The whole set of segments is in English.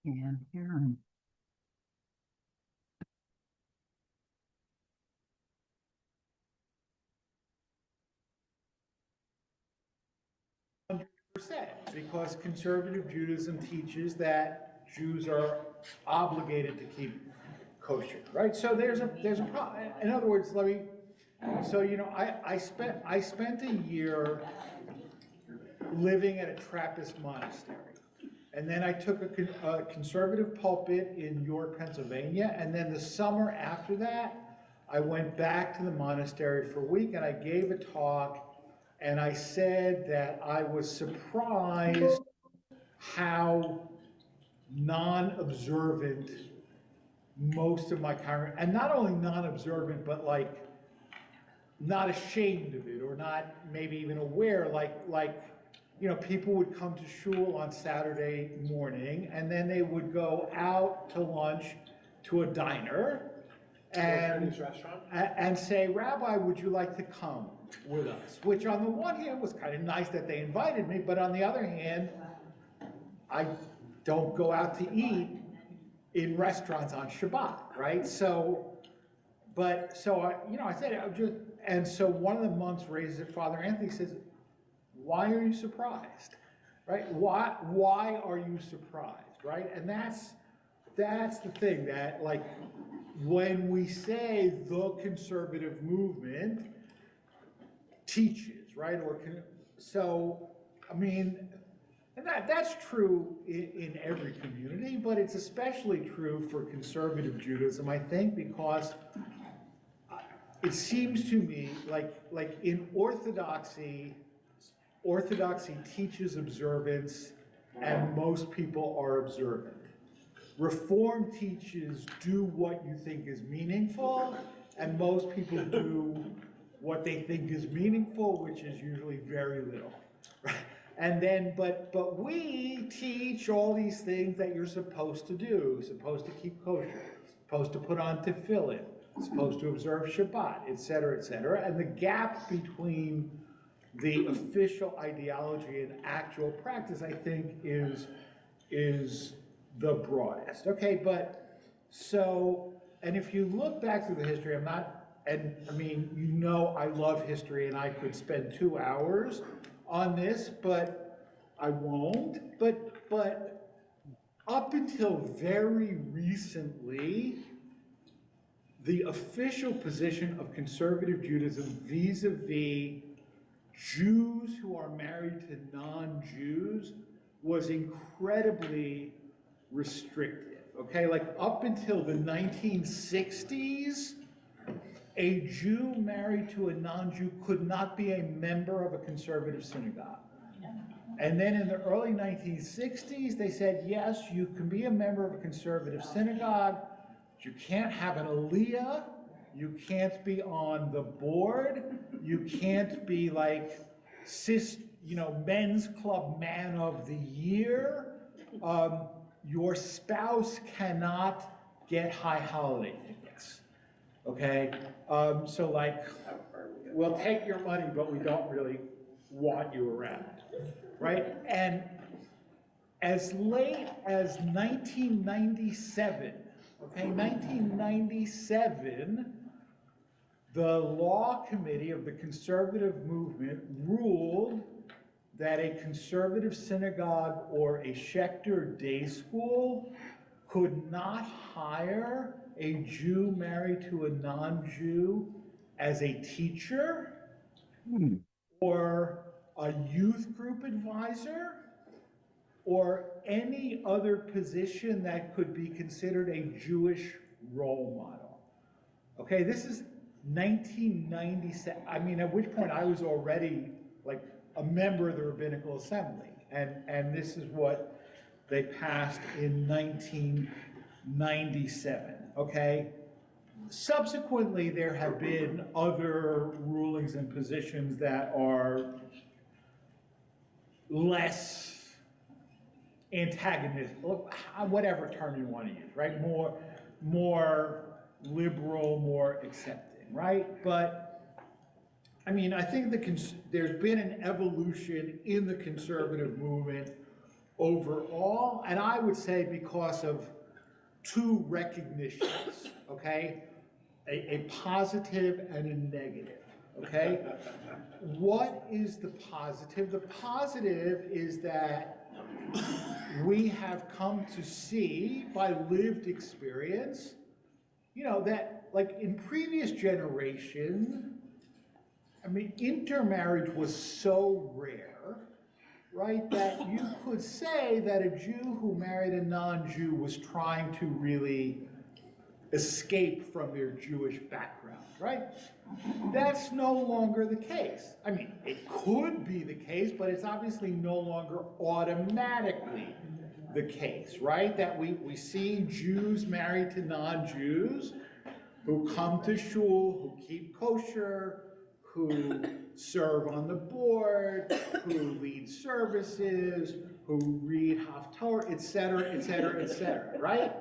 And here. Because conservative Judaism teaches that Jews are obligated to keep kosher, right? So there's a problem. In other words, I spent a year living at a Trappist monastery. And then I took a conservative pulpit in York, Pennsylvania, and then the summer after that, I went back to the monastery for a week and I gave a talk, and I said that I was surprised how non-observant most of my congregation, and not only non-observant, but like not ashamed of it, or not maybe even aware, people would come to shul on Saturday morning, and then they would go out to lunch to a diner and say, Rabbi, would you like to come with us? Which on the one hand was kind of nice that they invited me, but on the other hand, I don't go out to eat in restaurants on Shabbat, right? I said, and so one of the monks raises it, Father Anthony says, why are you surprised, right? Why are you surprised, right? And that's the thing, that like when we say the conservative movement teaches, right? And that's true in every community, but it's especially true for conservative Judaism, I think, because it seems to me like in Orthodoxy teaches observance, and most people are observant. Reform teaches do what you think is meaningful, and most people do what they think is meaningful, which is usually very little, right? And then, but we teach all these things that you're supposed to do, supposed to keep kosher, supposed to put on tefillin, supposed to observe Shabbat, et cetera, and the gap between the official ideology and actual practice, I think, is the broadest. Okay, and if you look back through the history, I love history, and I could spend 2 hours on this, but I won't. But up until very recently, the official position of conservative Judaism vis-a-vis Jews who are married to non-Jews was incredibly restrictive, okay? Like up until the 1960s, a Jew married to a non-Jew could not be a member of a conservative synagogue. And then in the early 1960s, they said, yes, you can be a member of a conservative synagogue, but you can't have an aliyah, you can't be on the board, you can't be like men's club man of the year, your spouse cannot get high holiday tickets, okay? We'll take your money, but we don't really want you around, right? And as late as 1997, okay, 1997, the law committee of the conservative movement ruled that a conservative synagogue or a Schechter day school could not hire a Jew married to a non-Jew as a teacher or a youth group advisor or any other position that could be considered a Jewish role model. Okay, this is 1997. At which point I was already like a member of the Rabbinical Assembly, and this is what they passed in 1997. Okay. Subsequently, there have been other rulings and positions that are less antagonistic, whatever term you want to use, right? More liberal, more accepting, right? But I think there's been an evolution in the conservative movement overall, and I would say because of two recognitions, okay? A positive and a negative, okay? What is the positive? The positive is that we have come to see by lived experience, that like in previous generation, I mean, intermarriage was so rare, right, that you could say that a Jew who married a non-Jew was trying to really escape from their Jewish background, right? That's no longer the case. I mean, it could be the case, but it's obviously no longer automatically the case, right? That we see Jews married to non-Jews who come to shul, who keep kosher, who serve on the board, who lead services, who read Haftorah, et cetera, et cetera, et cetera, right?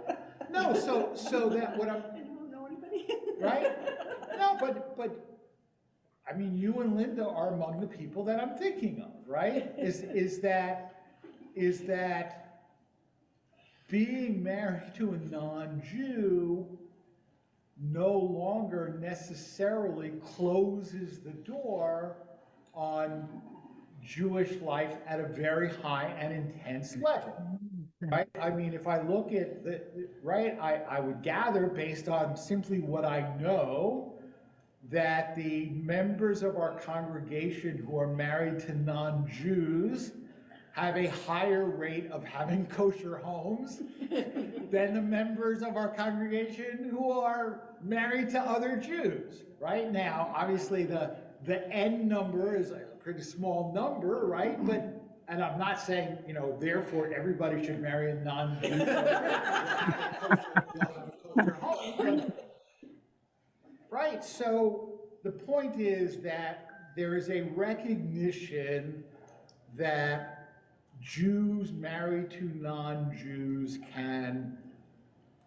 No, so that what I'm, I don't know anybody. right? No, but I mean, you and Linda are among the people that I'm thinking of, right? Is that being married to a non-Jew no longer necessarily closes the door on Jewish life at a very high and intense level, right? I mean, if I look at right, I would gather based on simply what I know that the members of our congregation who are married to non-Jews have a higher rate of having kosher homes than the members of our congregation who are married to other Jews. Right now, obviously the N number is a pretty small number, right? But, and I'm not saying, therefore everybody should marry a non-Jew or have a kosher home, right? So the point is that there is a recognition that Jews married to non-Jews can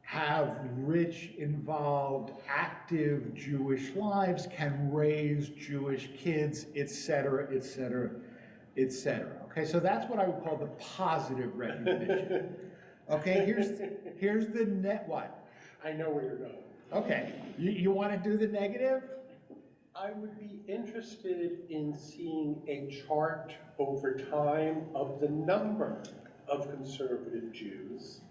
have rich, involved, active Jewish lives, can raise Jewish kids, etc., etc., etc. Okay, so that's what I would call the positive recognition. Okay, here's the net what? I know where you're going. Okay, you want to do the negative? I would be interested in seeing a chart over time of the number of conservative Jews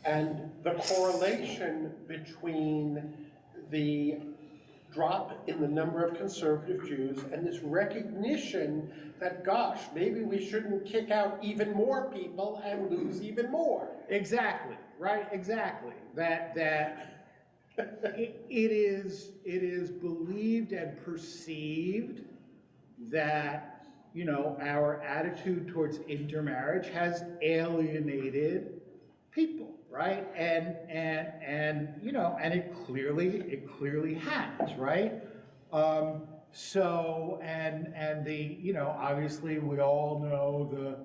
and the correlation between the drop in the number of conservative Jews and this recognition that, gosh, maybe we shouldn't kick out even more people and lose even more. Exactly, right, exactly. It is believed and perceived that, our attitude towards intermarriage has alienated people, right? And it clearly has, right? Obviously we all know the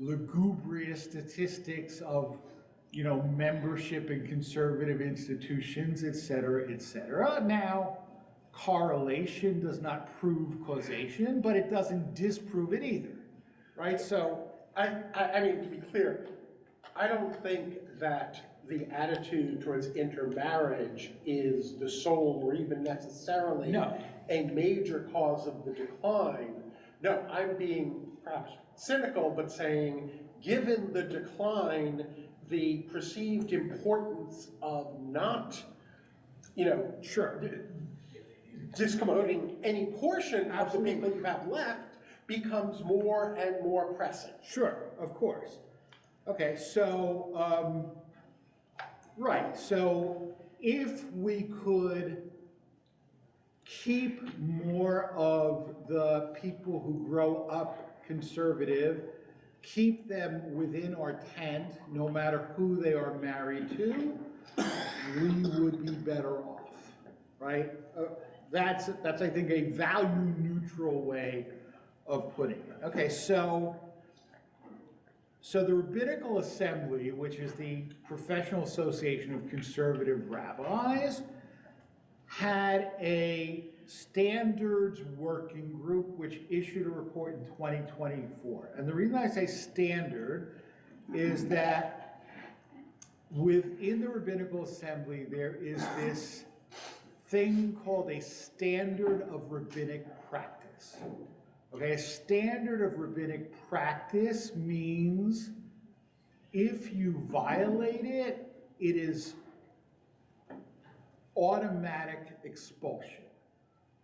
lugubrious statistics of membership in conservative institutions, et cetera, et cetera. Now, correlation does not prove causation, but it doesn't disprove it either, right? So, I mean, to be clear, I don't think that the attitude towards intermarriage is the sole or even necessarily a major cause of the decline. No, I'm being perhaps cynical, but saying, given the decline, the perceived importance of not, sure, discommoding any portion of the people you have left becomes more and more pressing. Sure, of course. Okay, so, right, so if we could keep more of the people who grow up conservative, keep them within our tent, no matter who they are married to, we would be better off, right? That's I think, a value-neutral way of putting it. Okay, so the Rabbinical Assembly, which is the Professional Association of Conservative Rabbis, had a standards working group which issued a report in 2024. And the reason I say standard is that within the Rabbinical Assembly, there is this thing called a standard of rabbinic practice. Okay, a standard of rabbinic practice means if you violate it, it is automatic expulsion.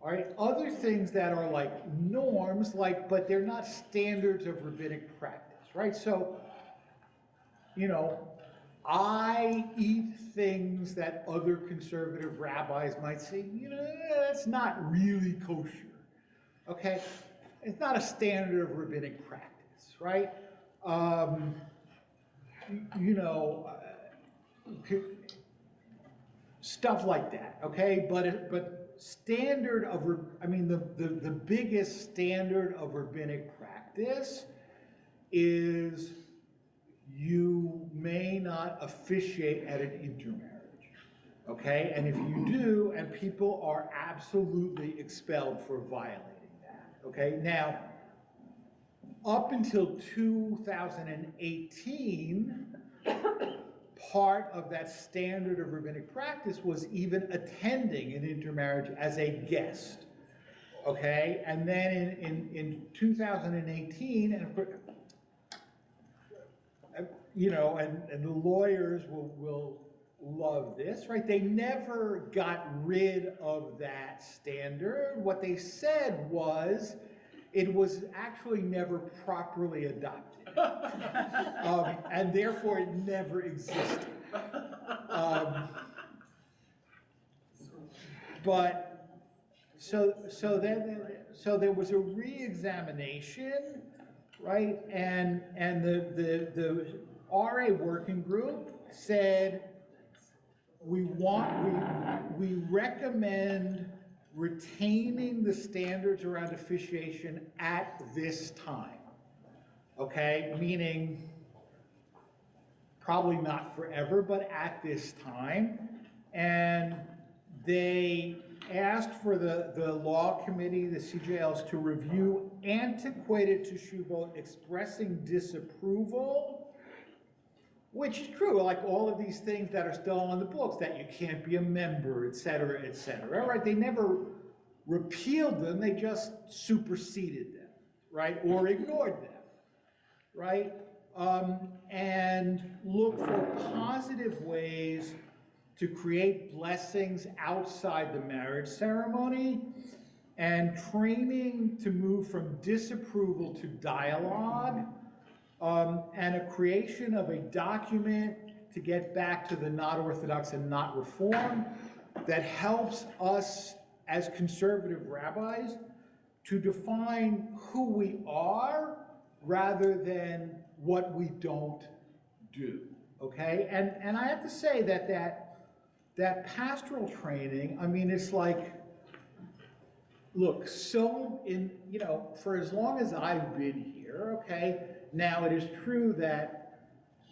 All right, other things that are like norms, but they're not standards of rabbinic practice, right? So, you know, I eat things that other conservative rabbis might say, you know, that's not really kosher, okay? It's not a standard of rabbinic practice, right? You know, stuff like that, okay? But standard of, I mean, the biggest standard of rabbinic practice is you may not officiate at an intermarriage, okay? And if you do, and people are absolutely expelled for violating that, okay? Now, up until 2018, part of that standard of rabbinic practice was even attending an intermarriage as a guest, okay? And then in 2018, and of course, you know, and the lawyers will love this, right? They never got rid of that standard. What they said was, it was actually never properly adopted. And therefore it never existed. But so there was a re-examination, right? And the RA working group said we recommend retaining the standards around officiation at this time, okay? Meaning probably not forever, but at this time. And they asked for the law committee, the CJLs, to review antiquated teshuvot expressing disapproval, which is true, like all of these things that are still on the books, that you can't be a member, et cetera, right? They never repealed them, they just superseded them, right? Or ignored them, right? And look for positive ways to create blessings outside the marriage ceremony, and training to move from disapproval to dialogue, and a creation of a document to get back to the not orthodox and not reform that helps us as conservative rabbis to define who we are rather than what we don't do, okay? And I have to say that pastoral training, I mean, it's like, look, you know, for as long as I've been here, okay, now it is true that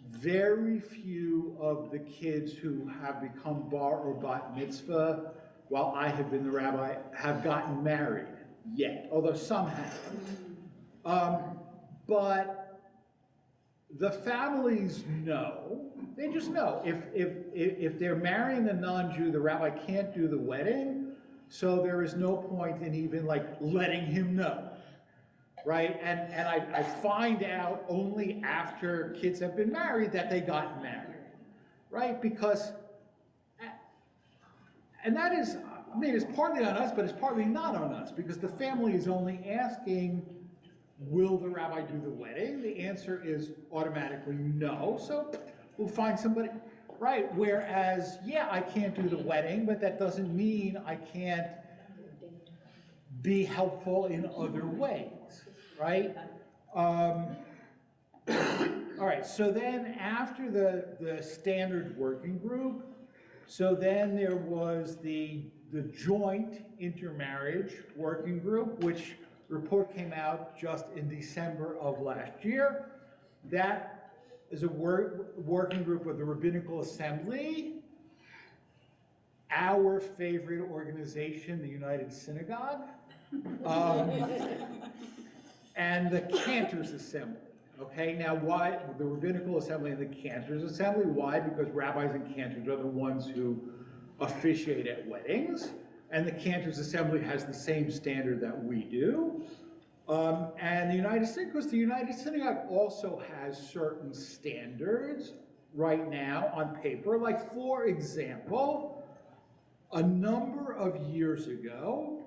very few of the kids who have become bar or bat mitzvah while I have been the rabbi have gotten married yet, although some have. But the families know, they just know, if they're marrying a non-Jew, the rabbi can't do the wedding, so there is no point in even like letting him know, right? And I find out only after kids have been married that they got married, right? Because, and that is, I mean, it's partly on us, but it's partly not on us, because the family is only asking, will the rabbi do the wedding? The answer is automatically no, so we'll find somebody, right? Whereas, yeah, I can't do the wedding, but that doesn't mean I can't be helpful in other ways, right? All right, so then after the standard working group, so then there was the joint intermarriage working group, which report came out just in December of last year. That is a working group of the Rabbinical Assembly, our favorite organization, the United Synagogue, and the Cantors Assembly, Okay, now why the Rabbinical Assembly and the Cantors Assembly? Why? Because rabbis and cantors are the ones who officiate at weddings, and the Cantors Assembly has the same standard that we do. And the United Synagogue also has certain standards right now on paper. Like, for example, a number of years ago,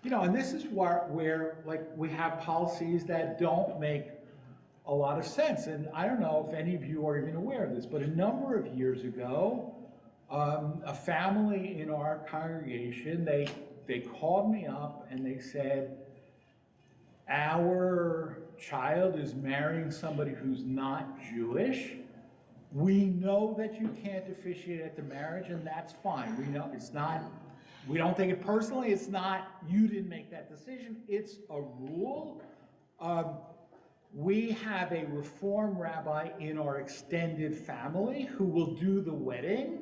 and this is where like we have policies that don't make a lot of sense. And I don't know if any of you are even aware of this, but a number of years ago, a family in our congregation, they called me up and they said, our child is marrying somebody who's not Jewish. We know that you can't officiate at the marriage, and that's fine. We know it's not, we don't take it personally. It's not, you didn't make that decision. It's a rule. We have a Reform rabbi in our extended family who will do the wedding,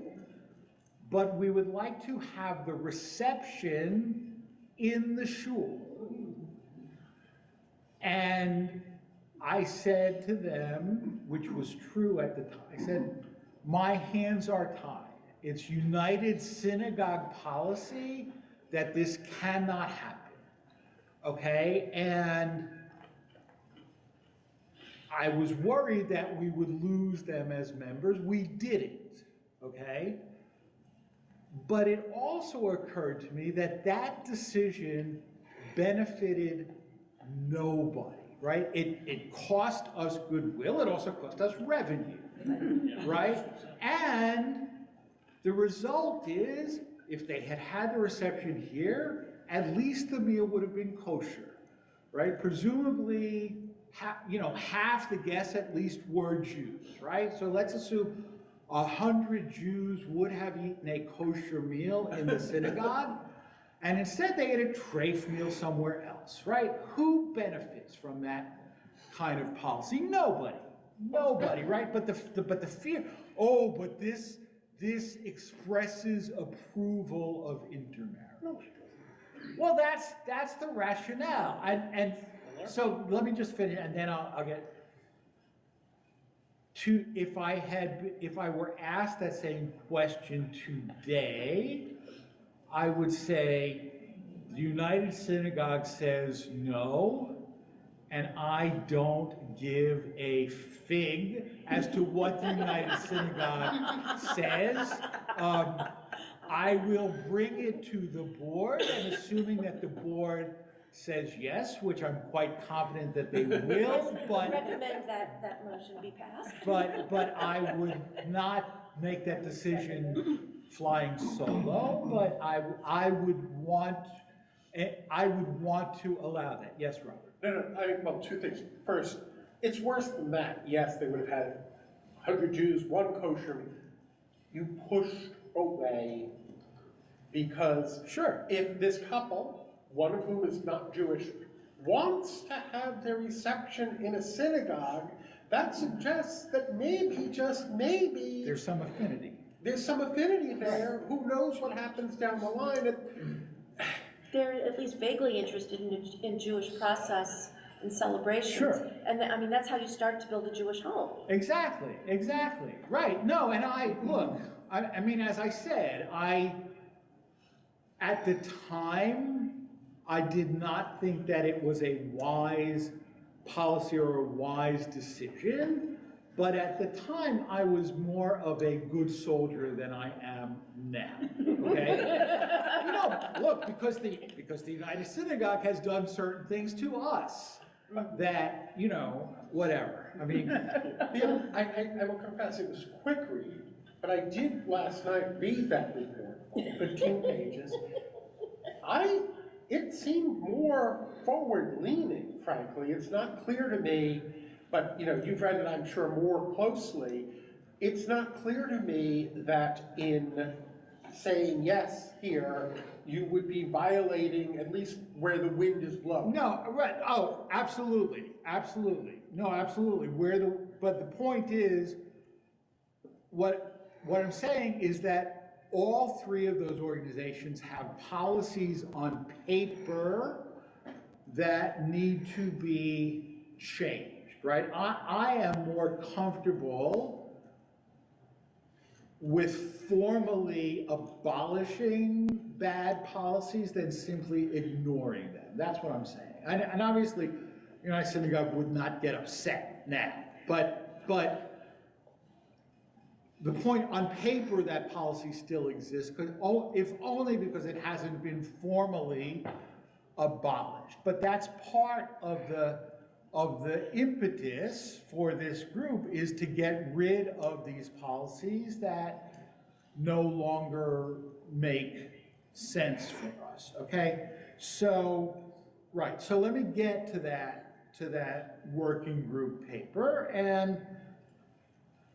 but we would like to have the reception in the shul. And I said to them, which was true at the time, I said, my hands are tied. It's United Synagogue policy that this cannot happen, okay? And I was worried that we would lose them as members. We didn't, okay? But it also occurred to me that that decision benefited nobody, right? It cost us goodwill. It also cost us revenue, right? And the result is, if they had had the reception here, at least the meal would have been kosher, right? Presumably, half the guests at least were Jews, right? So let's assume 100 Jews would have eaten a kosher meal in the synagogue, and instead they ate a treif meal somewhere else, right? Who benefits from that kind of policy? Nobody, right? But the fear, but this expresses approval of intermarriage. Well, that's the rationale, and so let me just finish, and then I'll get to, if I were asked that same question today, I would say the United Synagogue says no, and I don't give a fig as to what the United Synagogue says. I will bring it to the board, and assuming that the board says yes, which I'm quite confident that they will, but recommend that motion be passed. But I would not make that decision flying solo. But I would want to allow that. Yes, Robert. No. Two things. First, it's worse than that. Yes, they would have had 100 Jews, one kosher meal. You pushed away because sure, if this couple, one of whom is not Jewish, wants to have their reception in a synagogue, that suggests that maybe, just maybe, there's some affinity. There's some affinity there. Right. Who knows what happens down the line? They're at least vaguely interested in Jewish process and celebrations. Sure. And that's how you start to build a Jewish home. Exactly. Right. No, and I mean, as I said, at the time, I did not think that it was a wise policy or a wise decision, but at the time, I was more of a good soldier than I am now, okay? Look, because the United Synagogue has done certain things to us that, whatever. I mean... I will confess, it was a quick read, but I did last night read that report, 15 pages. It seemed more forward-leaning, frankly. It's not clear to me, but you've read it, I'm sure, more closely. It's not clear to me that in saying yes here, you would be violating at least where the wind is blowing. No, right. Oh, absolutely. No, absolutely. But the point is, what I'm saying is that all three of those organizations have policies on paper that need to be changed. right? I am more comfortable with formally abolishing bad policies than simply ignoring them. That's what I'm saying. And obviously, United Synagogue would not get upset now. But the point on paper, that policy still exists, if only because it hasn't been formally abolished. But that's part of the impetus for this group, is to get rid of these policies that no longer make sense for us, okay? So, right, so let me get to that working group paper, and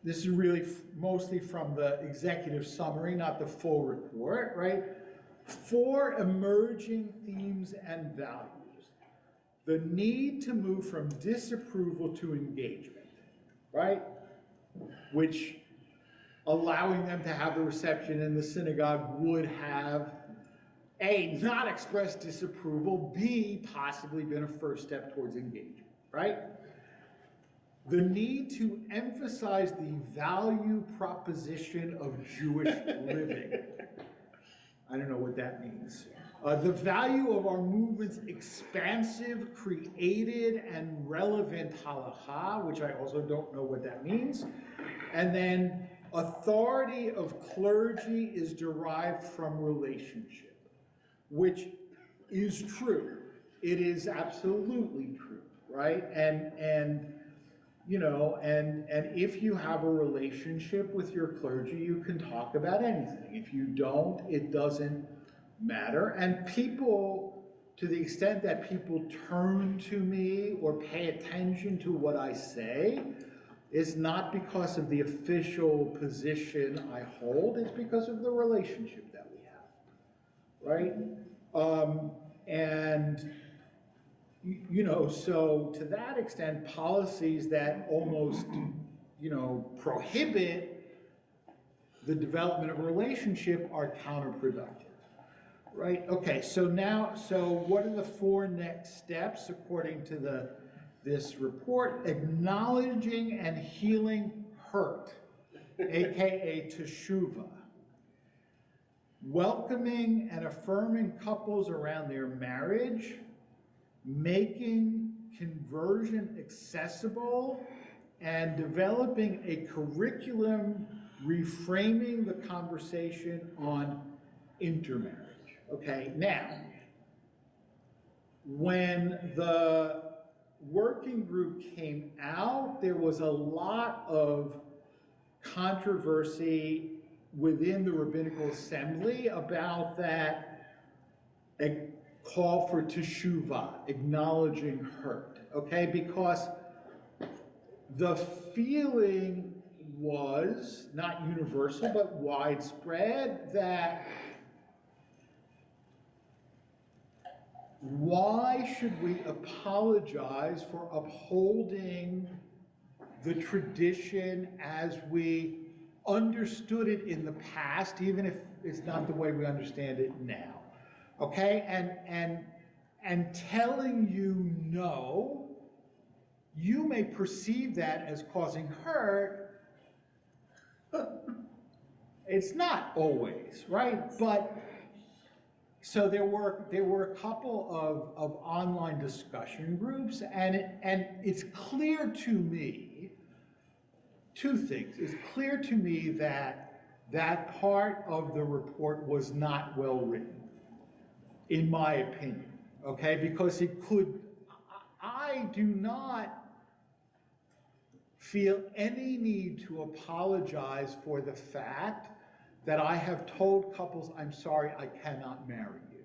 this is really mostly from the executive summary, not the full report, right? 4 emerging themes and values. The need to move from disapproval to engagement, right? Which, allowing them to have the reception in the synagogue would have, A, not expressed disapproval, B, possibly been a first step towards engagement, right? The need to emphasize the value proposition of Jewish living. I don't know what that means. The value of our movement's expansive, created, and relevant halakha, which I also don't know what that means. And then, authority of clergy is derived from relationship, which is true. It is absolutely true, right? And you know, and if you have a relationship with your clergy, you can talk about anything. If you don't, it doesn't matter. And people, to the extent that people turn to me or pay attention to what I say, is not because of the official position I hold, it's because of the relationship that we have, right? And you know, so to that extent, policies that almost, you know, prohibit the development of a relationship are counterproductive, right? Okay, so what are the 4 next steps according to this report? Acknowledging and healing hurt, aka teshuvah. Welcoming and affirming couples around their marriage, making conversion accessible, and developing a curriculum reframing the conversation on intermarriage. Okay, now, when the working group came out, there was a lot of controversy within the rabbinical assembly about that call for teshuvah, acknowledging hurt, okay? Because the feeling was, not universal, but widespread, that why should we apologize for upholding the tradition as we understood it in the past, even if it's not the way we understand it now? Okay, and telling you no, you may perceive that as causing hurt. It's not always, right? But so there were a couple of online discussion groups, and it's clear to me 2 things. It's clear to me that part of the report was not well written, in my opinion, okay? Because I do not feel any need to apologize for the fact that I have told couples, I'm sorry, I cannot marry you.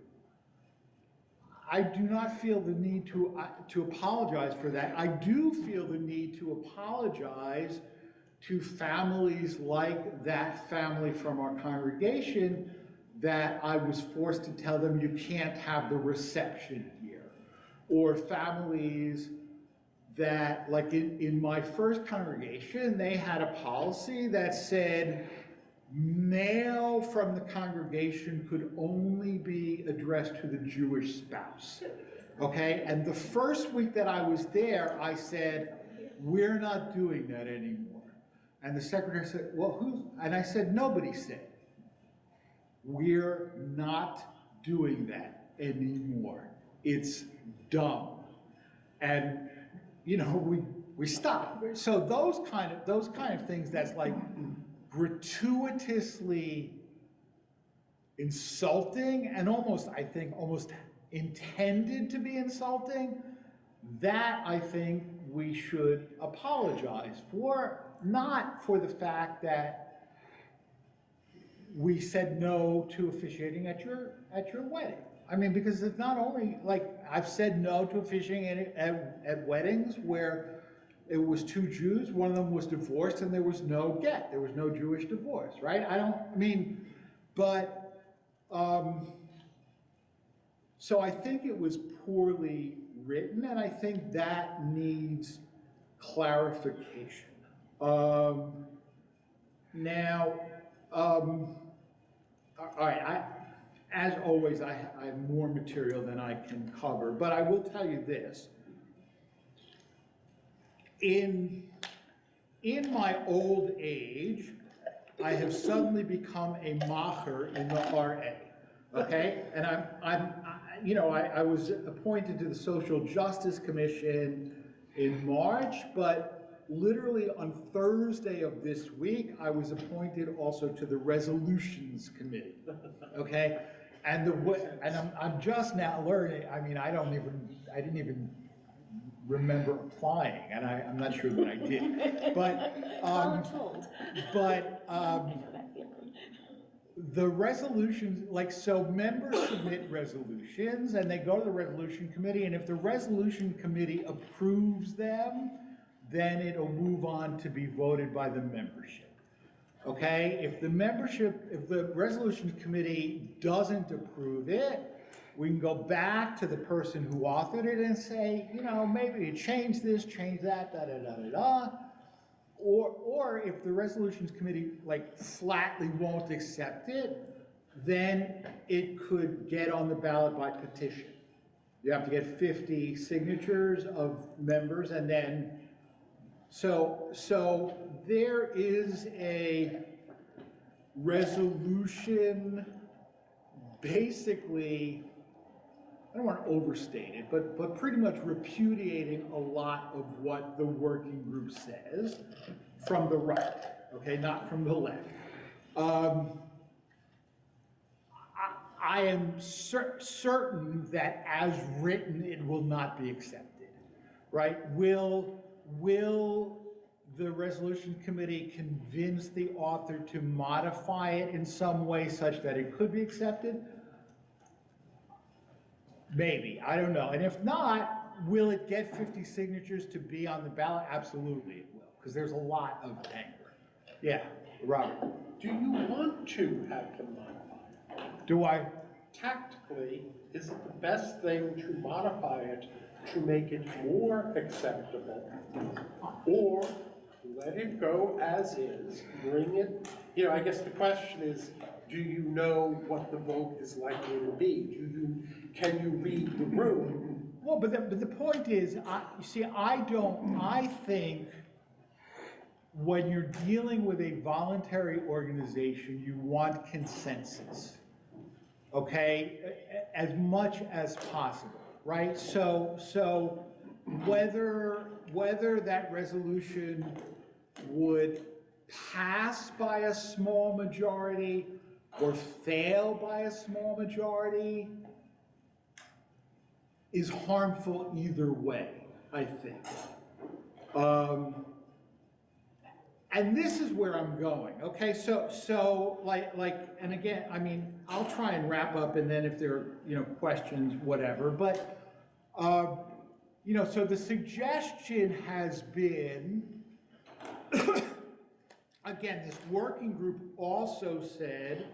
I do not feel the need to apologize for that. I do feel the need to apologize to families like that family from our congregation that I was forced to tell them you can't have the reception here. Or families that, like in my first congregation, they had a policy that said mail from the congregation could only be addressed to the Jewish spouse. Okay, and the first week that I was there, I said, we're not doing that anymore. And the secretary said, well, who? And I said, nobody said. We're not doing that anymore. It's dumb. And, you know, we stopped. So those kind of things that's like gratuitously insulting and almost, I think, almost intended to be insulting, that I think we should apologize for, not for the fact that we said no to officiating at your wedding. I mean, because it's not only, like, I've said no to officiating at weddings where it was two Jews, one of them was divorced, and there was no get. There was no Jewish divorce, right? So I think it was poorly written, and I think that needs clarification. All right, as always, I have more material than I can cover, but I will tell you this. In my old age, I have suddenly become a macher in the RA, okay? And I was appointed to the Social Justice Commission in March, but literally on Thursday of this week, I was appointed also to the Resolutions Committee, okay? And I'm just now learning. I mean, I didn't even remember applying, and I'm not sure that I did. But Voluntold. But I know that feeling. the resolutions, like, so members submit resolutions, and they go to the resolution committee, and if the resolution committee approves them, then it'll move on to be voted by the membership. Okay, if the resolution committee doesn't approve it, we can go back to the person who authored it and say, you know, maybe you change this, change that, da-da-da-da-da. Or if the resolutions committee, like, flatly won't accept it, then it could get on the ballot by petition. You have to get 50 signatures of members, and then, so there is a resolution, basically, I don't want to overstate it, but pretty much repudiating a lot of what the working group says from the right, okay, not from the left. I am certain that as written, it will not be accepted, right? Will the resolution committee convince the author to modify it in some way such that it could be accepted? Maybe, I don't know. And if not, will it get 50 signatures to be on the ballot? Absolutely it will, because there's a lot of anger. Yeah, Robert. Do you want to have to modify it? Do I? Tactically, is it the best thing to modify it to make it more acceptable, or let it go as is, bring it, you know, I guess the question is, do you know what the vote is likely to be? Can you read the room? Well, but the point is, I think when you're dealing with a voluntary organization, you want consensus, okay, as much as possible, right? So whether that resolution would pass by a small majority or fail by a small majority is harmful either way, I think. And this is where I'm going, okay? So and again, I mean, I'll try and wrap up, and then if there are, you know, questions, whatever. But, you know, so the suggestion has been, again, this working group also said,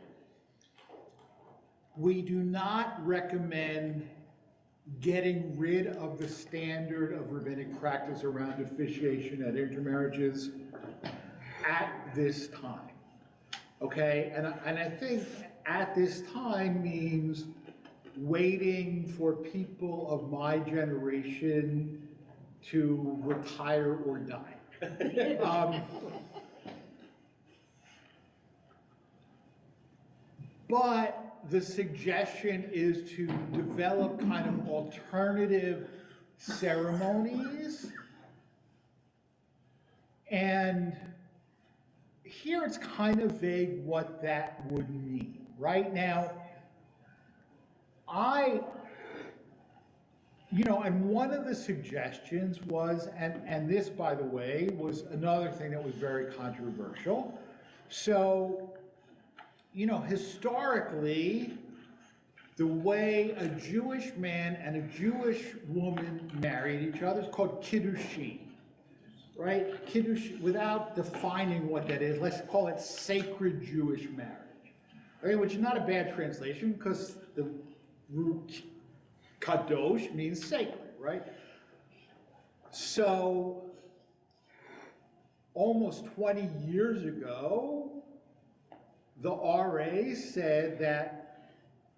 we do not recommend getting rid of the standard of rabbinic practice around officiation at intermarriages at this time, okay? And I think at this time means waiting for people of my generation to retire or die. But the suggestion is to develop kind of alternative ceremonies. And here it's kind of vague what that would mean. Right now, and one of the suggestions was, and this, by the way, was another thing that was very controversial. So, historically, the way a Jewish man and a Jewish woman married each other is called kiddushin, right? Kiddush, without defining what that is, let's call it sacred Jewish marriage, okay, which is not a bad translation because the root kadosh means sacred, right? So, almost 20 years ago, the RA said that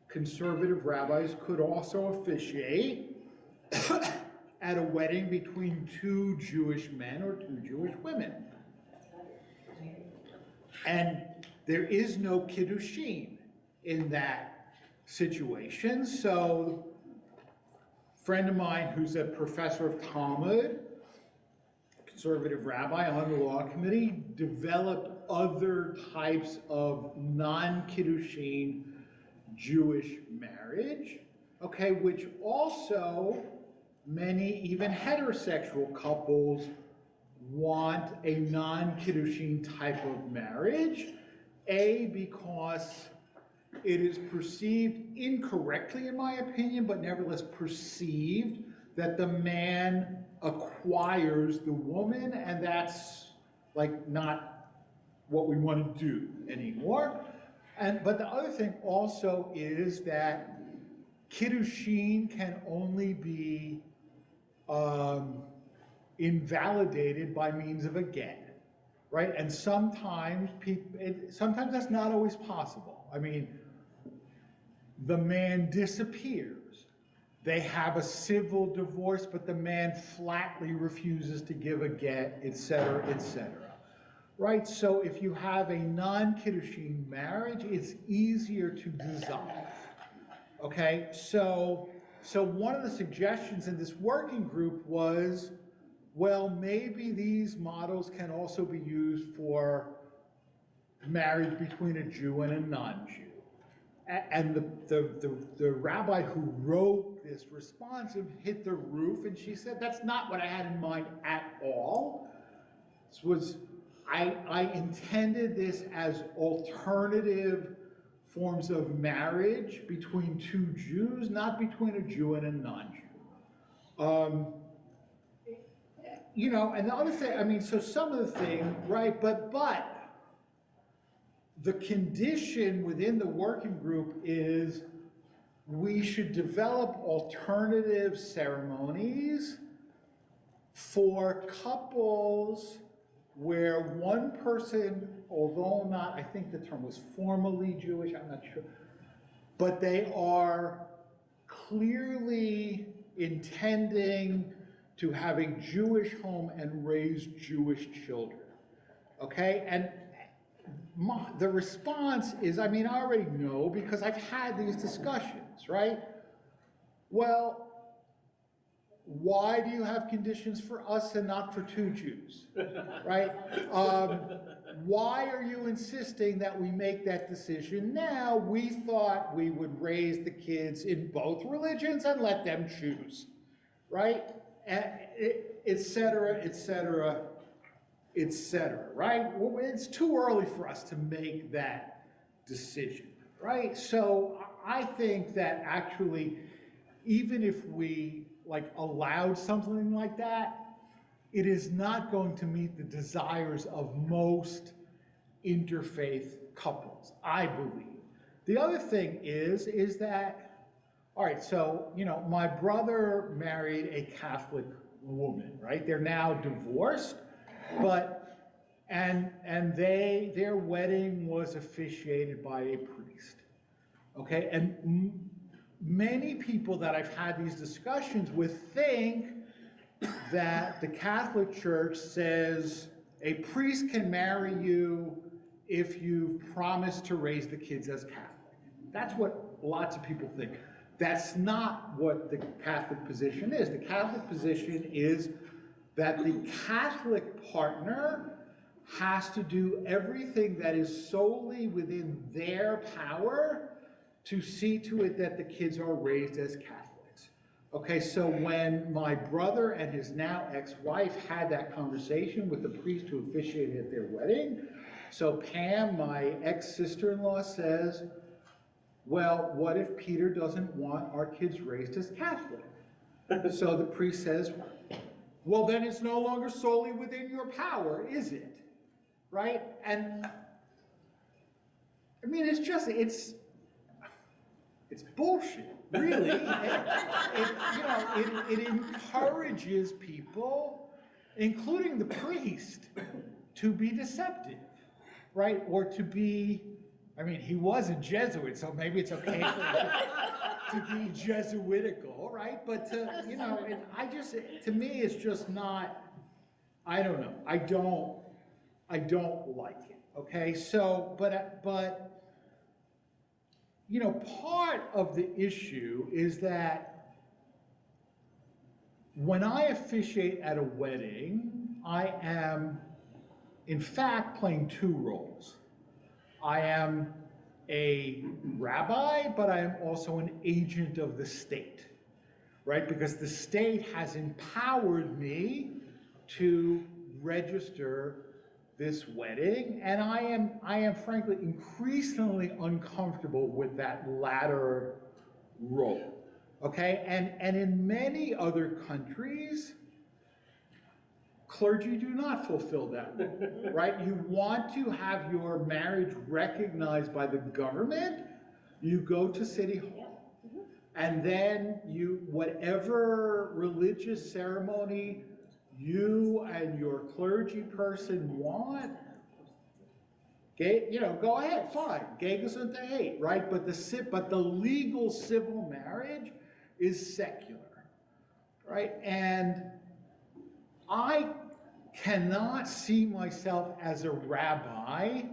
conservative rabbis could also officiate at a wedding between two Jewish men or two Jewish women. And there is no kiddushin in that situation. So, a friend of mine who's a professor of Talmud, conservative rabbi on the law committee, developed other types of non-kiddushin Jewish marriage, okay, which also many, even heterosexual couples want a non-kiddushin type of marriage, because it is perceived incorrectly, in my opinion, but nevertheless perceived that the man acquires the woman, and that's like not what we want to do anymore. But the other thing also is that kiddushin can only be invalidated by means of a get, right? And sometimes sometimes that's not always possible. I mean, the man disappears. They have a civil divorce, but the man flatly refuses to give a get, etc., etc. Right? So if you have a non-kiddushin marriage, it's easier to dissolve. Okay? So one of the suggestions in this working group was, well, maybe these models can also be used for marriage between a Jew and a non-Jew. And the rabbi who wrote this responsive hit the roof, and she said, that's not what I had in mind at all. This was, I intended this as alternative forms of marriage between two Jews, not between a Jew and a non-Jew. And the other thing, so some of the thing, right, but the condition within the working group is we should develop alternative ceremonies for couples where one person, although not, I think the term was formally Jewish, I'm not sure, but they are clearly intending to have a Jewish home and raise Jewish children, okay? And the response is, I already know because I've had these discussions, right? Well, why do you have conditions for us and not for two Jews, right? Why are you insisting that we make that decision now? We thought we would raise the kids in both religions and let them choose, right? Et cetera, et cetera, et cetera, right? Well, it's too early for us to make that decision, right? So I think that actually, even if we allowed something like that, it is not going to meet the desires of most interfaith couples, I believe. The other thing is that, all right, so, my brother married a Catholic woman, right? They're now divorced, and their wedding was officiated by a priest, okay? And many people that I've had these discussions with think that the Catholic Church says a priest can marry you if you've promised to raise the kids as Catholic. That's what lots of people think. That's not what the Catholic position is. The Catholic position is that the Catholic partner has to do everything that is solely within their power to see to it that the kids are raised as Catholics. Okay, so when my brother and his now ex-wife had that conversation with the priest who officiated at their wedding, so Pam, my ex-sister-in-law, says, well, what if Peter doesn't want our kids raised as Catholic? So the priest says, well, then it's no longer solely within your power, is it? Right? And I mean, it's bullshit, really. It encourages people, including the priest, to be deceptive, right? Or to be, I mean, he was a Jesuit, so maybe it's okay for him to be Jesuitical, right? But to me, it's just not, I don't know. I don't like it, okay? So, but part of the issue is that when I officiate at a wedding, I am, in fact, playing two roles. I am a rabbi, but I am also an agent of the state, right? Because the state has empowered me to register this wedding, and I am frankly increasingly uncomfortable with that latter role. Okay, and in many other countries, clergy do not fulfill that role, right? You want to have your marriage recognized by the government, you go to City Hall, and then whatever religious ceremony you and your clergy person want, go ahead, fine. Gegas und hate, right? But the legal civil marriage is secular, right? And I cannot see myself as a rabbi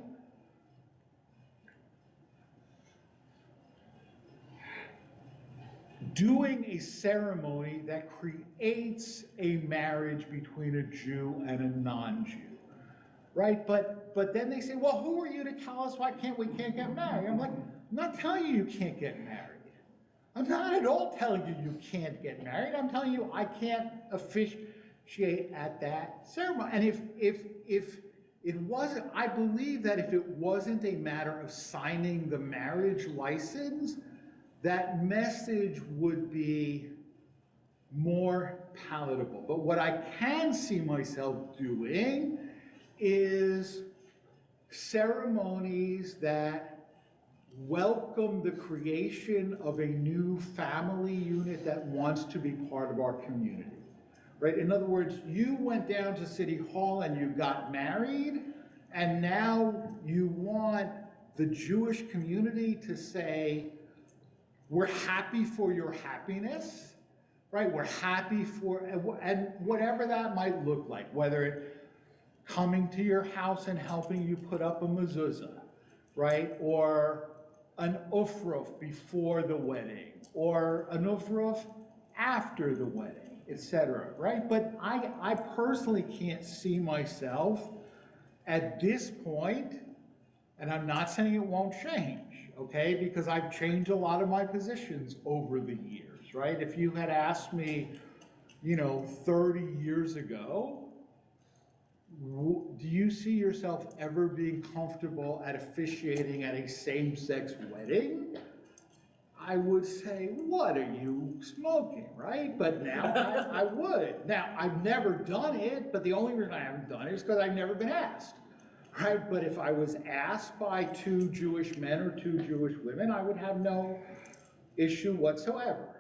doing a ceremony that creates a marriage between a Jew and a non-Jew, right? But then they say, well, who are you to tell us we can't get married? I'm like, I'm not telling you can't get married. I'm not at all telling you can't get married. I'm telling you I can't officiate at that ceremony. And if it wasn't, I believe that if it wasn't a matter of signing the marriage license, that message would be more palatable. But what I can see myself doing is ceremonies that welcome the creation of a new family unit that wants to be part of our community. Right? In other words, you went down to City Hall and you got married, and now you want the Jewish community to say, we're happy for your happiness, right? We're happy for, and whatever that might look like, whether it coming to your house and helping you put up a mezuzah, right? Or an ufruf before the wedding, or an ufruf after the wedding, etc., right? But I personally can't see myself at this point, and I'm not saying it won't change, okay? Because I've changed a lot of my positions over the years, right? If you had asked me, 30 years ago, do you see yourself ever being comfortable at officiating at a same-sex wedding? I would say, what are you smoking, right? But now I would. Now, I've never done it, but the only reason I haven't done it is because I've never been asked. Right? But if I was asked by two Jewish men or two Jewish women, I would have no issue whatsoever.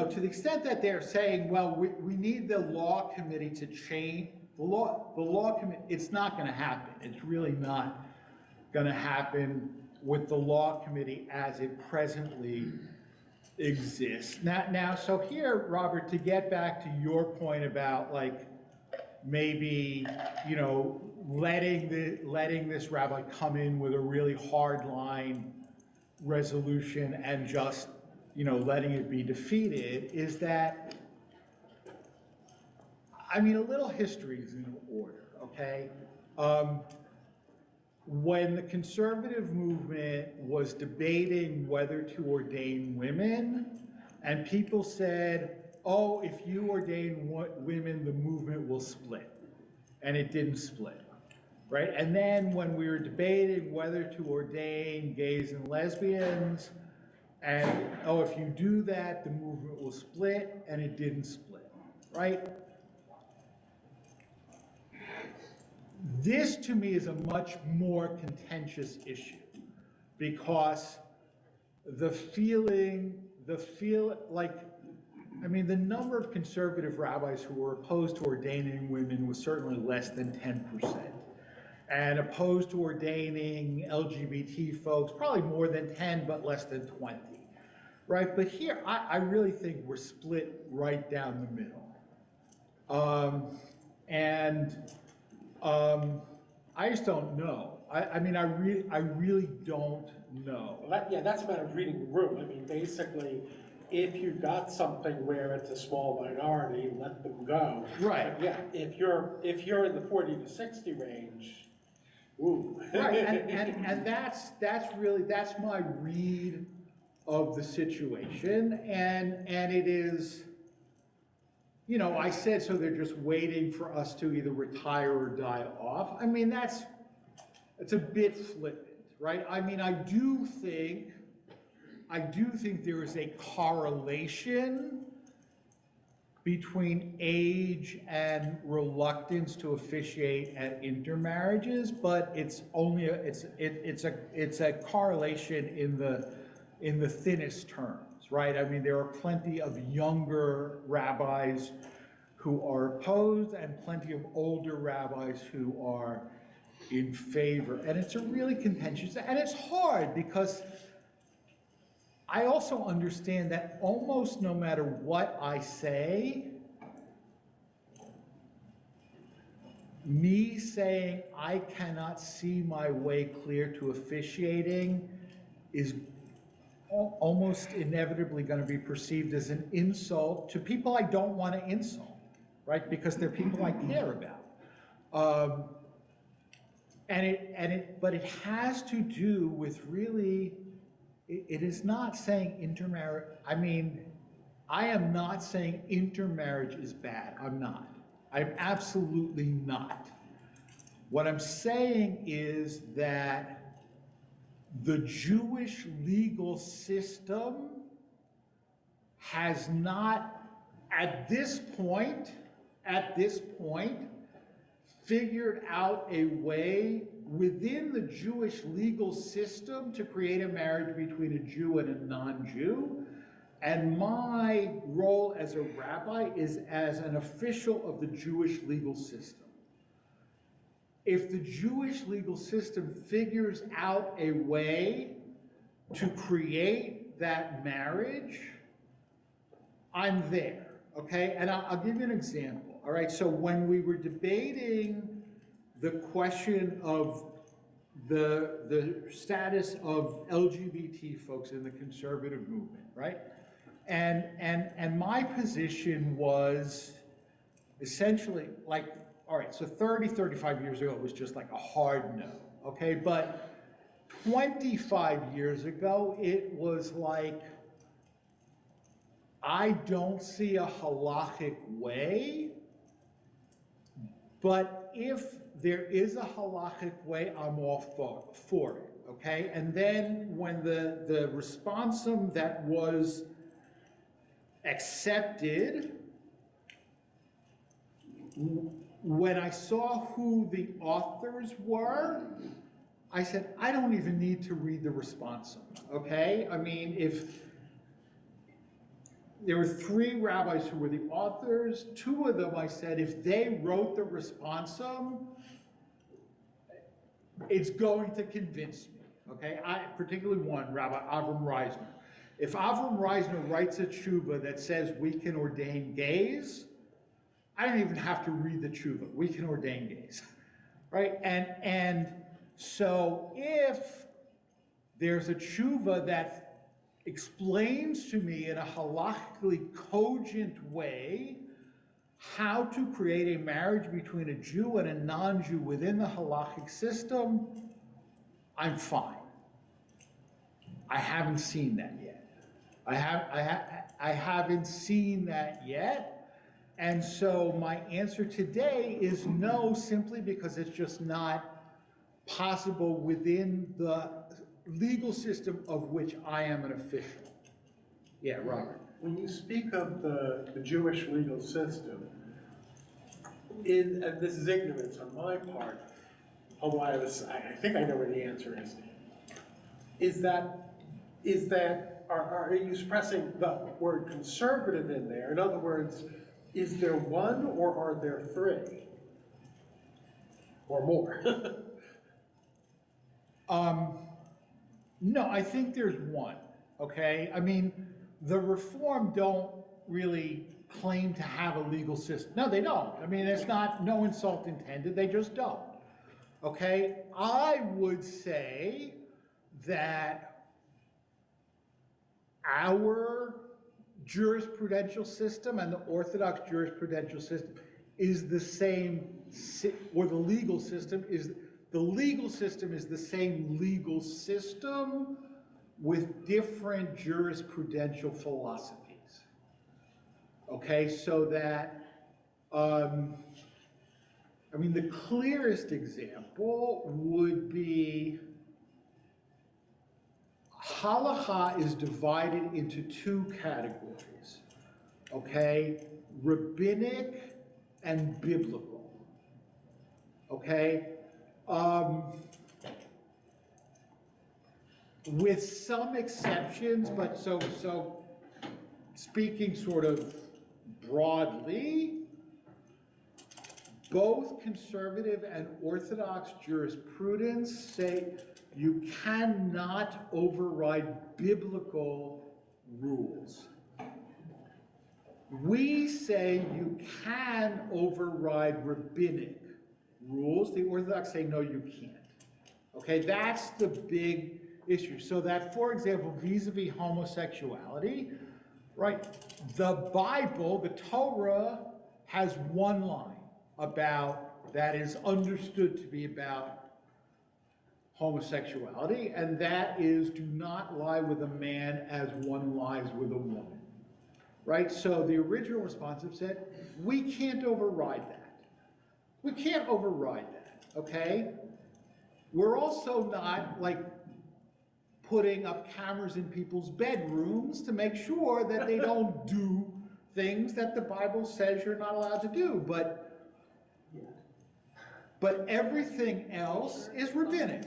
To the extent that they're saying, well, we need the law committee to change, the law committee, it's not going to happen. It's really not going to happen with the law committee as it presently exists. Now, so here, Robert, to get back to your point about like maybe, you know, letting this rabbi come in with a really hard line resolution and just, you know, letting it be defeated, is that, I mean, a little history is in order, okay? When the conservative movement was debating whether to ordain women, and people said, oh, if you ordain women, the movement will split. And it didn't split, right? And then when we were debating whether to ordain gays and lesbians, and, oh, if you do that, the movement will split, and it didn't split, right? This, to me, is a much more contentious issue, because the the number of conservative rabbis who were opposed to ordaining women was certainly less than 10%. And opposed to ordaining LGBT folks, probably more than 10, but less than 20, right? But here, I really think we're split right down the middle. I just don't know. I really don't know. Well, that's a matter of reading the room. I mean, basically, if you've got something where it's a small minority, let them go. Right. But yeah, if you're in the 40 to 60 range, ooh. Right, and that's my read of the situation, and it is, you know, I said, so they're just waiting for us to either retire or die off. I mean, it's a bit flippant, right? I mean, I do think there is a correlation between age and reluctance to officiate at intermarriages, but it's only it's a correlation in the thinnest terms, right? I mean, there are plenty of younger rabbis who are opposed and plenty of older rabbis who are in favor, and it's a really contentious, and it's hard because I also understand that almost no matter what I say, me saying I cannot see my way clear to officiating is almost inevitably going to be perceived as an insult to people I don't want to insult, right? Because they're people I care about. But it has to do with really, it is not saying intermarriage. I mean, I am not saying intermarriage is bad. I'm not. I'm absolutely not. What I'm saying is that the Jewish legal system has not, at this point, figured out a way within the Jewish legal system to create a marriage between a Jew and a non-Jew. And my role as a rabbi is as an official of the Jewish legal system. If the Jewish legal system figures out a way to create that marriage, I'm there, okay? And I'll give you an example, all right? So when we were debating the question of the status of LGBT folks in the conservative movement, right? And my position was essentially like, all right, so 30, 35 years ago, it was just like a hard no, okay? But 25 years ago, it was like, I don't see a halachic way, but if there is a halachic way, I'm all for it, okay? And then when the responsum that was accepted, when I saw who the authors were, I said, I don't even need to read the responsum, okay? I mean, if there were 3 rabbis who were the authors, 2 of them I said, if they wrote the responsum, it's going to convince me, okay? Particularly one, Rabbi Avram Reisner. If Avram Reisner writes a tshuva that says we can ordain gays, I don't even have to read the tshuva. We can ordain gays, right? And so if there's a tshuva that explains to me in a halakhically cogent way how to create a marriage between a Jew and a non-Jew within the halachic system, I'm fine. I haven't seen that yet. I haven't seen that yet. And so my answer today is no, simply because it's just not possible within the legal system of which I am an official. Yeah, Robert. When you speak of the Jewish legal system, and this is ignorance on my part, although I think I know what the answer is are you expressing the word conservative in there? In other words, is there one or are there three? Or more? No, I think there's one, okay? I mean, the Reform don't really claim to have a legal system. No, they don't. I mean, it's not, no insult intended, they just don't, okay? I would say that our jurisprudential system and the Orthodox jurisprudential system is the same, or the legal system is the same legal system with different jurisprudential philosophies. Okay, so that, I mean, the clearest example would be halakha is divided into two categories, okay? Rabbinic and biblical, okay? With some exceptions, but so speaking sort of broadly, both conservative and Orthodox jurisprudence say you cannot override biblical rules. We say you can override rabbinic rules. The Orthodox say no, you can't. Okay, that's the big issue. So that, for example, vis-a-vis homosexuality, right, the Bible, the Torah, has one line about, that is understood to be about homosexuality, and that is, do not lie with a man as one lies with a woman, right? So the original response said, we can't override that. We can't override that, okay? We're also not, like, putting up cameras in people's bedrooms to make sure that they don't do things that the Bible says you're not allowed to do, but everything else is rabbinic.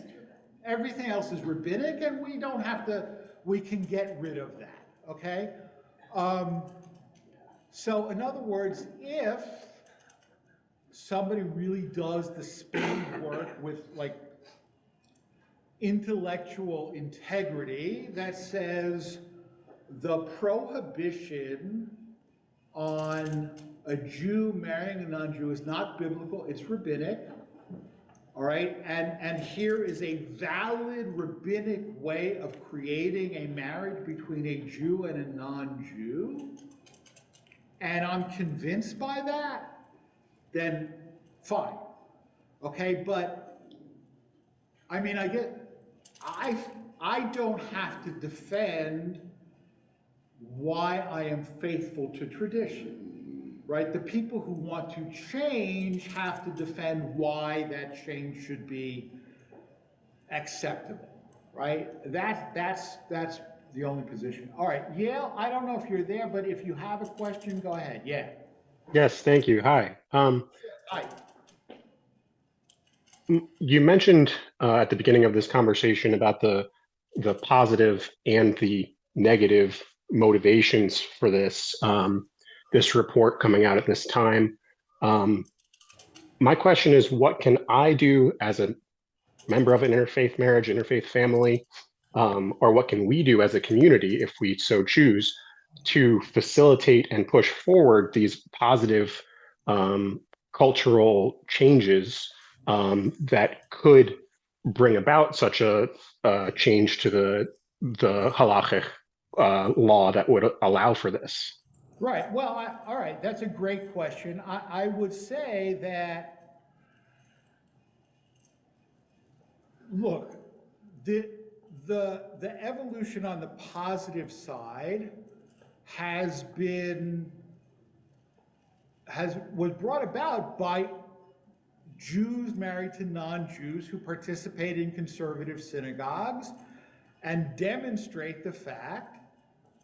Everything else is rabbinic, and we don't have to, we can get rid of that, okay? So in other words, if somebody really does the spade work with, like, intellectual integrity that says the prohibition on a Jew marrying a non-Jew is not biblical, it's rabbinic, all right? And here is a valid rabbinic way of creating a marriage between a Jew and a non-Jew, and I'm convinced by that, then fine, okay? But, I mean, I don't have to defend why I am faithful to tradition, right? The people who want to change have to defend why that change should be acceptable, right? That's the only position. All right, Yale, I don't know if you're there, but if you have a question, go ahead. Yeah. Yes, thank you. Hi. Hi. You mentioned at the beginning of this conversation about the positive and the negative motivations for this this report coming out at this time. My question is, what can I do as a member of an interfaith marriage, interfaith family, or what can we do as a community, if we so choose, to facilitate and push forward these positive cultural changes that could bring about such a change to the halachic law that would allow for this? Right. Well, all right. That's a great question. I would say that, look, the, the evolution on the positive side was brought about by Jews married to non-Jews who participate in conservative synagogues and demonstrate the fact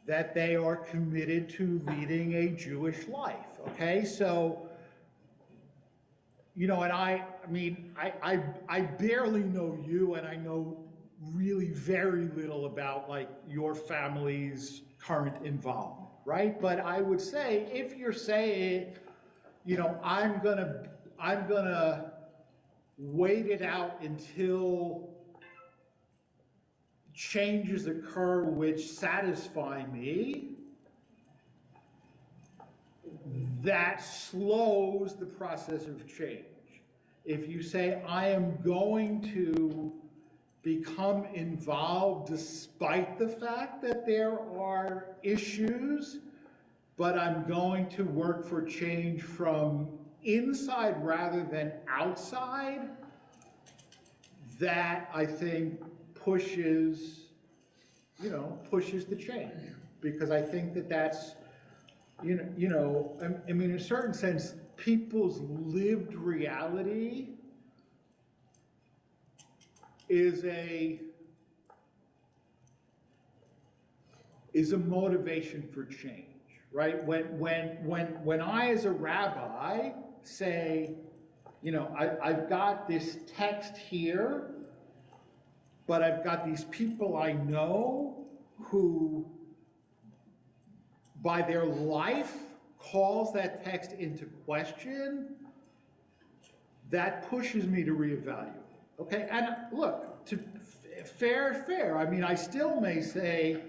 that they are committed to leading a Jewish life. Okay, so, and I mean, I barely know you, and I know really very little about like your family's current involvement, right? But I would say, if you're saying, I'm gonna wait it out until changes occur which satisfy me, that slows the process of change. If you say, I am going to become involved despite the fact that there are issues, but I'm going to work for change from inside rather than outside, that I think pushes the change. Because I think that's, I mean, in a certain sense, people's lived reality is a motivation for change, right? When I, as a rabbi, say, I've got this text here, but I've got these people I know who, by their life, calls that text into question, that pushes me to reevaluate. Okay, and look, fair. I mean, I still may say,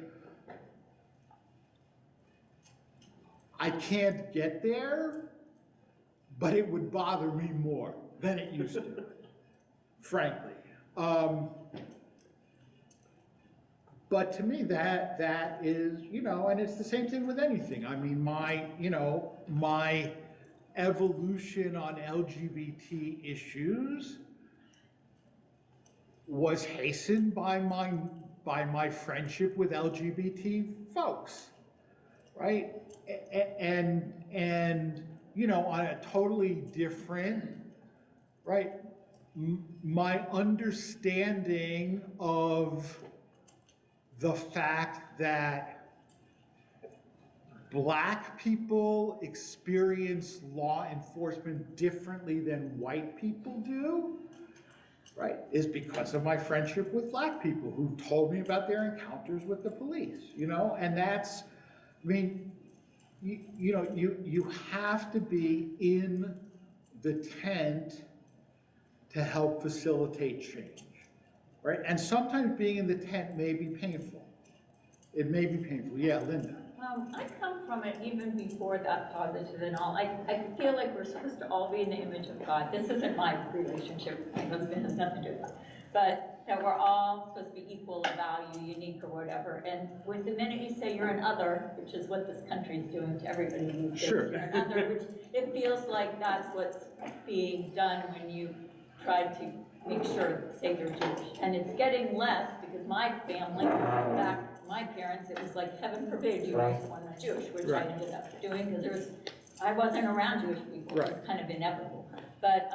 I can't get there, but it would bother me more than it used to, frankly. But to me, that is, and it's the same thing with anything. I mean, my evolution on LGBT issues was hastened by my friendship with LGBT folks, right? And on a totally different, right? My understanding of the fact that Black people experience law enforcement differently than white people do, right, is because of my friendship with Black people who told me about their encounters with the police, and that's, I mean, you have to be in the tent to help facilitate change, right? And sometimes being in the tent may be painful. It may be painful. Yeah, Linda. I come from it even before that positive and all. I feel like we're supposed to all be in the image of God. This isn't my relationship. My husband has nothing to do with it. But that we're all supposed to be equal of value, unique or whatever. And with the minute you say you're an other, which is what this country is doing to everybody these days, Sure. you're an other, which it feels like that's what's being done when you try to make sure, say they're Jewish. And it's getting less because my family, back my parents, it was like, heaven forbid you raise one not Jewish, which I ended up doing because I wasn't around Jewish people. It was kind of inevitable. But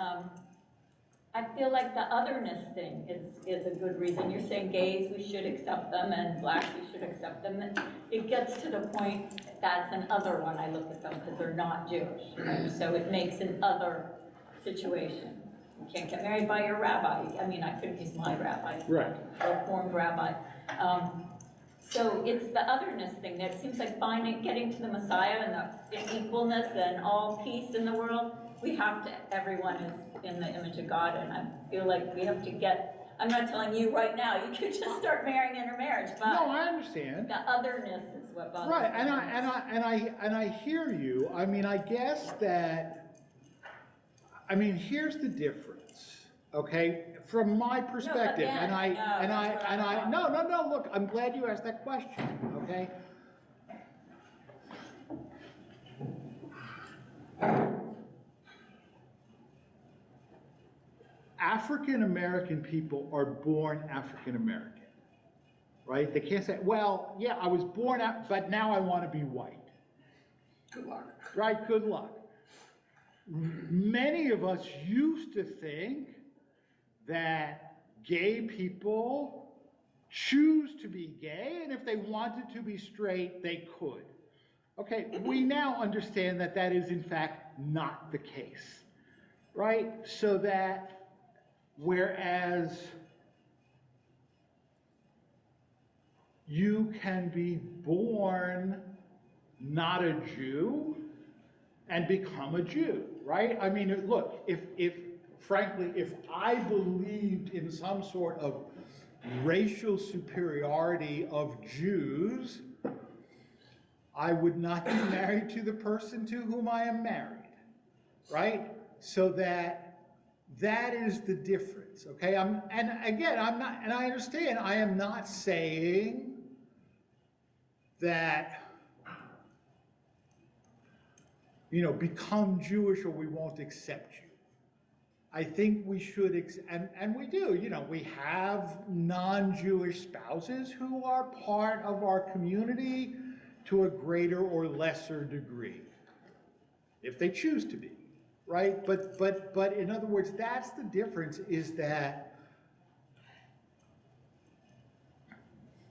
I feel like the otherness thing is a good reason. You're saying gays, we should accept them, and Blacks, we should accept them. And it gets to the point that's an other one. I look at them because they're not Jewish. Right? So it makes an other situation. You can't get married by your rabbi. I mean, I couldn't use my rabbi, Reformed rabbi. So it's the otherness thing that seems like getting to the Messiah and the equalness and all peace in the world. We have to, everyone is in the image of God, and I feel like we have to get I'm not telling you right now, you could just start marrying intermarriage, No, but I understand. the otherness is what bothers me. Right, and I hear you. I mean, I guess that, I mean, here's the difference, okay? From my perspective, again, no, look, I'm glad you asked that question, okay? African American people are born African American, right? They can't say, well, yeah, I was born out, but now I want to be white. Good luck. Right, good luck. Many of us used to think that gay people choose to be gay, and if they wanted to be straight, they could. Okay, we now understand that that is in fact not the case, right? So that whereas you can be born not a Jew and become a Jew, right? I mean, look, frankly, if I believed in some sort of racial superiority of Jews, I would not be married to the person to whom I am married, right? So that is the difference, okay? And again, I'm not, and I understand, I am not saying that, you know, become Jewish or we won't accept you. I think we should, and we do, you know, we have non-Jewish spouses who are part of our community to a greater or lesser degree, if they choose to be, right? But in other words, that's the difference, is that,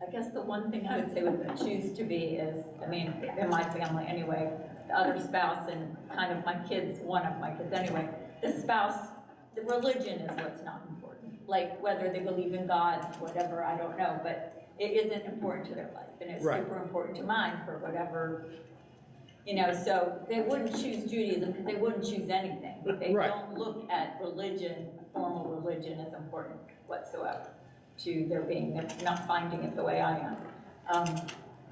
I guess the one thing I would say with the choose to be is, I mean, in my family anyway, the other spouse and kind of my kids, one of my kids anyway, the spouse, the religion is what's not important. Like whether they believe in God, whatever, I don't know, but it isn't important to their life. And it's Right. super important to mine for whatever, you know, so they wouldn't choose Judaism because they wouldn't choose anything. They Right. don't look at religion, formal religion, as important whatsoever to their being. They're not finding it the way I am.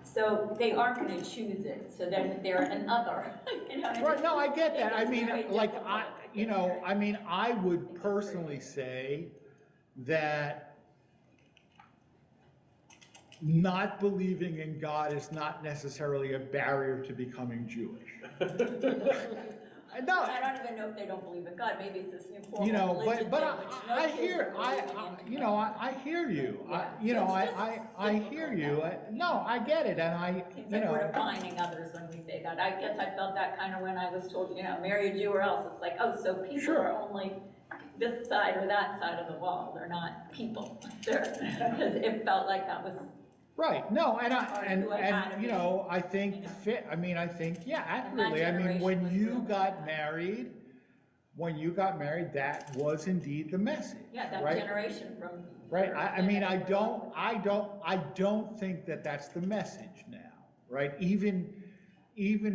So they aren't going to choose it. So then they're an other. You know, right, no, I get that. I it's mean, very like, difficult. I would personally say that not believing in God is not necessarily a barrier to becoming Jewish. No, I don't even know if they don't believe in God. Maybe it's this new form you know, of religion but thing, which no I kids hear, are believing in. you know, I hear you. Yeah. I hear you. No, I get it, and Seems you like we're know. defining others when we say that. I guess I felt that kind of when I was told, you know, marry a Jew or else. It's like, oh, so people Sure. are only this side or that side of the wall. They're not people. Because it felt like that was. Right, no, and who I had to you be, know, I think, you know. I think, yeah, And that accurately, I mean, generation when was you really got bad. married, that was indeed the message, Yeah, that right? generation from. Right, I mean, I don't think that that's the message now, right? Even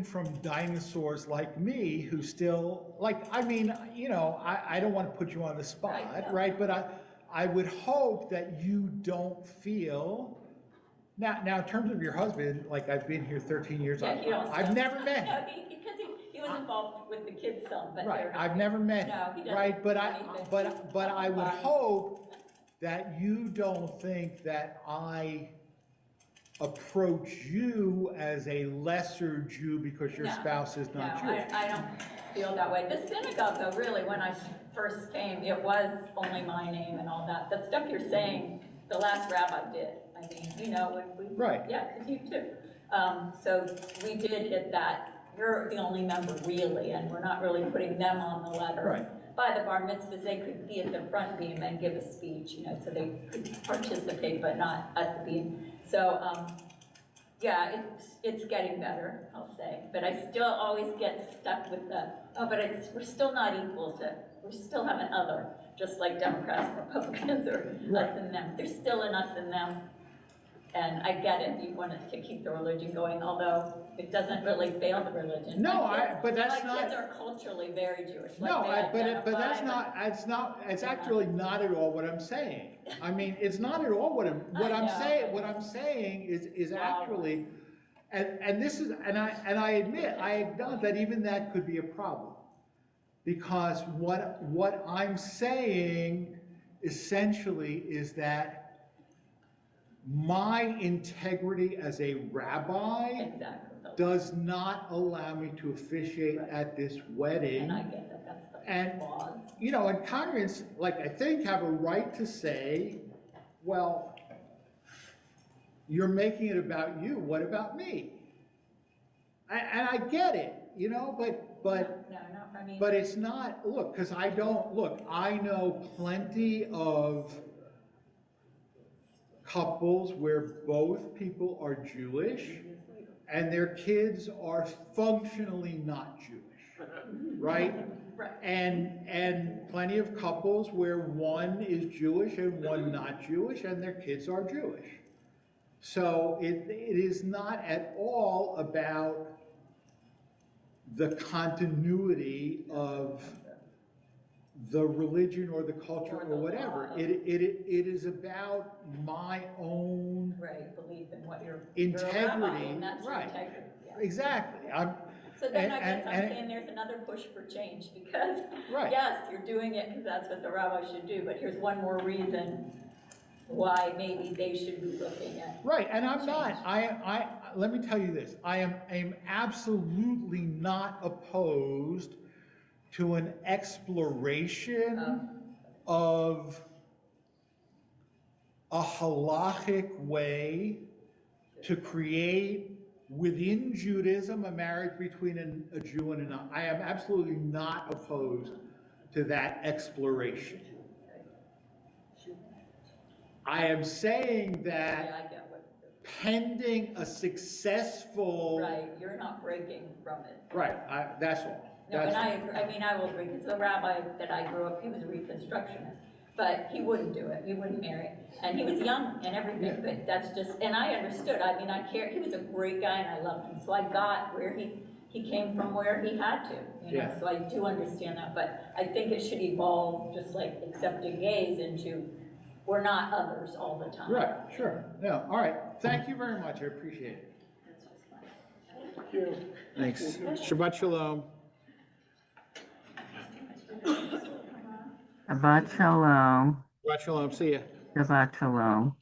from dinosaurs like me who still, like, I mean, you know, I don't want to put you on the spot, Right, no. right? But I would hope that you don't feel. Now, in terms of your husband, like, I've been here 13 years, Yeah, he also. I've never met No, him. because he was involved with the kids some, but Right, they're not. I've never met him, No, he doesn't right? But do I, anything. but I would hope that you don't think that I approach you as a lesser Jew because your No, spouse is not no, Jewish. I don't feel that way. The synagogue, though, really, when I first came, it was only my name and all that. The stuff you're saying, the last rabbi did. I mean, you know, when we. Right. Yeah, because you too. So we did hit that. You're the only member, really, and we're not really putting them on the letter. Right. By the bar mitzvahs, they could be at the front beam and give a speech, you know, so they could participate, but not at the beam. So, yeah, it's getting better, I'll say. But I still always get stuck with the, we're still not equal to, we still have an other, just like Democrats and Republicans or Right. us and them. There's still an us and them. And I get it, you want it to keep the religion going, although it doesn't really fail the religion. No, My kids- but that's My kids not, are culturally very Jewish. like no, they but that's identify, not, it's actually not at all what I'm saying. I mean, it's not at all what I'm know. saying, what I'm saying is Wow. actually, and this is, and I admit, I acknowledge that even that could be a problem. Because what I'm saying essentially is that my integrity as a rabbi Exactly. does not allow me to officiate at this wedding. And I get that, that's the And, laws. you know, and congregants, like, I think have a right to say, well, you're making it about you, what about me? And I get it, you know, but No, I mean. But it's not, look, because I know plenty of couples where both people are Jewish and their kids are functionally not Jewish, right? Right. And plenty of couples where one is Jewish and one not Jewish and their kids are Jewish. So it is not at all about the continuity of the religion or the culture Or or the whatever. law. It is about my own Right, belief in what you're. integrity. You're a rabbi, and that's your Right. integrity. Yeah. Exactly. So then I and- guess I'm and- saying there's another push for change, because, Right. yes, you're doing it because that's what the rabbi should do, but here's one more reason why maybe they should be looking at. Right, and I'm not, change. let me tell you this, I am absolutely not opposed to an exploration of a halachic way to create within Judaism a marriage between a Jew and a non. I am absolutely not opposed to that exploration. I am saying Yeah, that I get what, pending a successful. right, you're not breaking from it. Right, that's all. No, and I agree, I mean, I will agree, because the rabbi that I grew up, he was a Reconstructionist, but he wouldn't do it, he wouldn't marry. And he was young and everything, but that's just, and I understood, I mean, I cared, he was a great guy and I loved him, so I got where he came from where he had to, you know, Yeah. so I do understand that, but I think it should evolve, just like accepting gays, into, we're not others all the time. Right, sure, yeah, all right, thank you very much, I appreciate it. That's just fine. Thank you. Thanks. Shabbat shalom. Shabbat shalom. Shabbat shalom, see ya. Shabbat shalom.